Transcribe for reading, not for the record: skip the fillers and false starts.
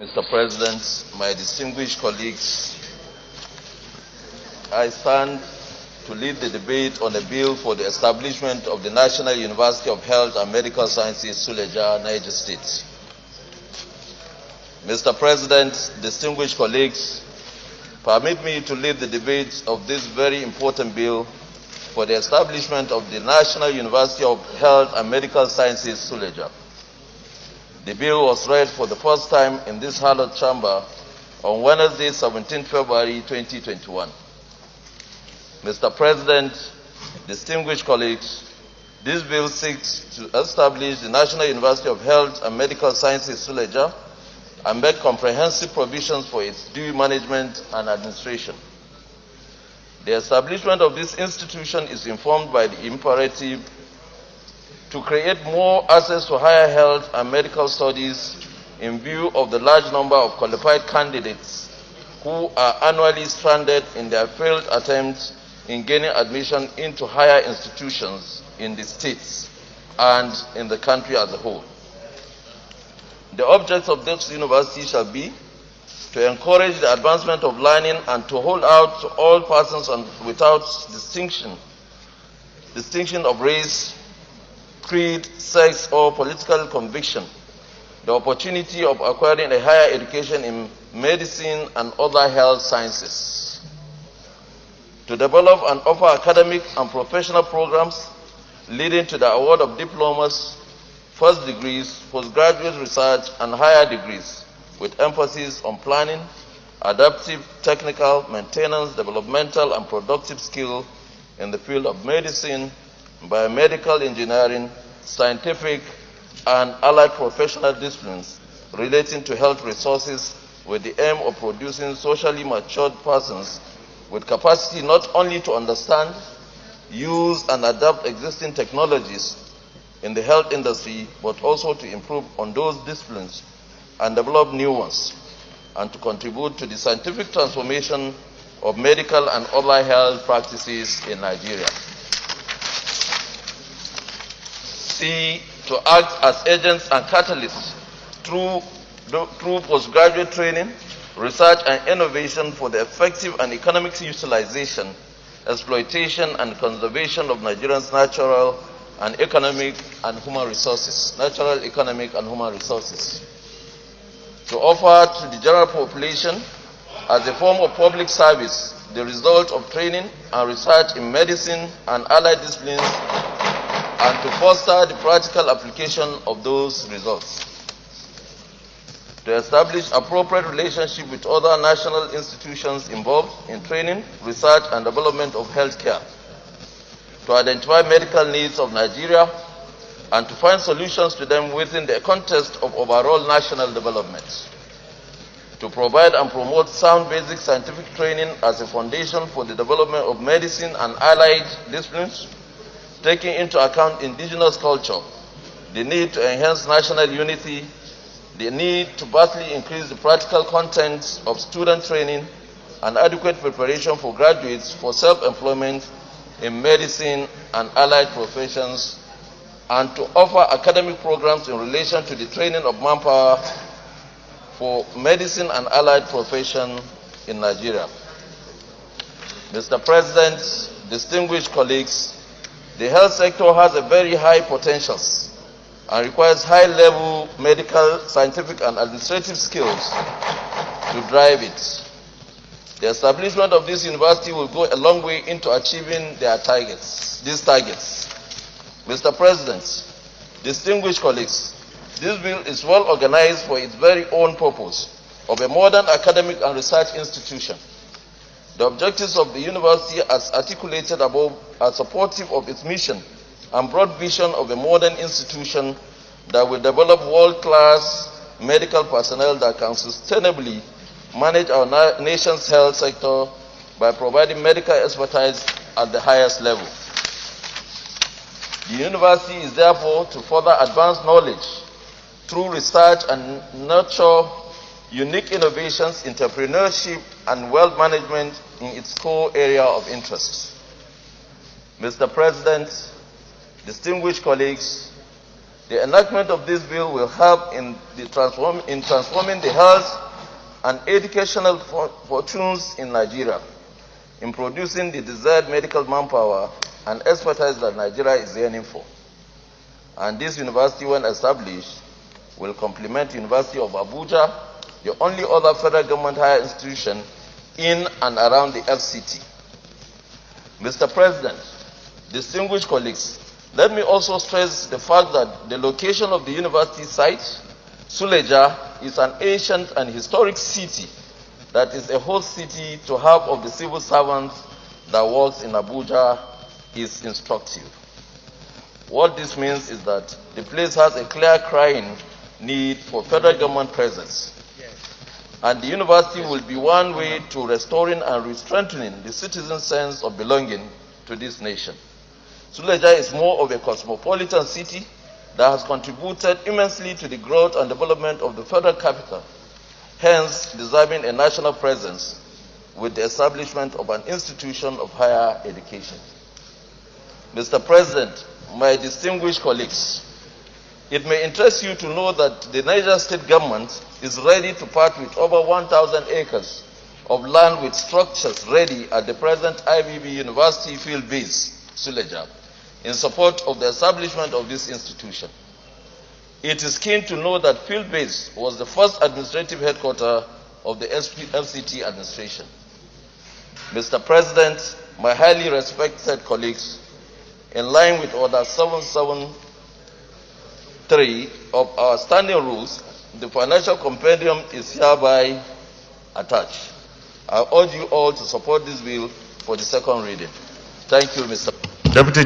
Mr. President, my distinguished colleagues, I stand to lead the debate on a bill for the establishment of the National University of Health and Medical Sciences, Suleja, Niger State. Mr. President, distinguished colleagues, permit me to lead the debate of this very important bill for the establishment of the National University of Health and Medical Sciences, Suleja. The bill was read for the first time in this hallowed chamber on Wednesday, 17 February 2021. Mr. President, distinguished colleagues, this bill seeks to establish the National University of Health and Medical Sciences, Suleja, and make comprehensive provisions for its due management and administration. The establishment of this institution is informed by the imperative to create more access to higher health and medical studies in view of the large number of qualified candidates who are annually stranded in their failed attempts in gaining admission into higher institutions in the states and in the country as a whole. The objects of this university shall be to encourage the advancement of learning and to hold out to all persons without distinction of race, creed, sex, or political conviction, the opportunity of acquiring a higher education in medicine and other health sciences, to develop and offer academic and professional programs leading to the award of diplomas, first degrees, postgraduate research, and higher degrees, with emphasis on planning, adaptive, technical, maintenance, developmental, and productive skill in the field of medicine, biomedical engineering, scientific, and allied professional disciplines relating to health resources, with the aim of producing socially matured persons with capacity not only to understand, use, and adapt existing technologies in the health industry, but also to improve on those disciplines and develop new ones, and to contribute to the scientific transformation of medical and other health practices in Nigeria. C, to act as agents and catalysts through postgraduate training, research, and innovation for the effective and economic utilization, exploitation, and conservation of Nigerians' natural, economic, and human resources. To offer to the general population, as a form of public service, the result of training and research in medicine and allied disciplines, and to foster the practical application of those results. To establish appropriate relationship with other national institutions involved in training, research, and development of healthcare. To identify medical needs of Nigeria and to find solutions to them within the context of overall national development. To provide and promote sound basic scientific training as a foundation for the development of medicine and allied disciplines, taking into account indigenous culture, the need to enhance national unity, the need to vastly increase the practical contents of student training, and adequate preparation for graduates for self-employment in medicine and allied professions, and to offer academic programs in relation to the training of manpower for medicine and allied profession in Nigeria. Mr. President, distinguished colleagues, the health sector has a very high potentials and requires high-level medical, scientific, and administrative skills to drive it. The establishment of this university will go a long way into achieving these targets. Mr. President, distinguished colleagues, this bill is well organized for its very own purpose of a modern academic and research institution. The objectives of the university, as articulated above, are supportive of its mission and broad vision of a modern institution that will develop world-class medical personnel that can sustainably manage our nation's health sector by providing medical expertise at the highest level. The university is therefore to further advance knowledge through research and nurture unique innovations, entrepreneurship, and wealth management in its core area of interest. Mr. President, distinguished colleagues, The enactment of this bill will help in transforming the health and educational fortunes in Nigeria, in producing the desired medical manpower and expertise that Nigeria is yearning for. And this university, when established, will complement the University of Abuja, the only other federal government higher institution in and around the FCT. Mr. President, distinguished colleagues, let me also stress the fact that the location of the university site, Suleja, is an ancient and historic city that is a host city to half of the civil servants that works in Abuja is instructive. What this means is that the place has a clear crying need for federal government presence. And the university will be one way to restoring and re-strengthening the citizen's sense of belonging to this nation. Suleja is more of a cosmopolitan city that has contributed immensely to the growth and development of the federal capital, hence deserving a national presence with the establishment of an institution of higher education. Mr. President, my distinguished colleagues, it may interest you to know that the Niger State government is ready to part with over 1,000 acres of land with structures ready at the present IBB University field base, Suleja, in support of the establishment of this institution. It is keen to know that field base was the first administrative headquarters of the FCT administration. Mr. President, my highly respected colleagues, in line with Order 773 of our standing rules, the financial compendium is hereby attached. I urge you all to support this bill for the second reading. Thank you, Mr. Deputy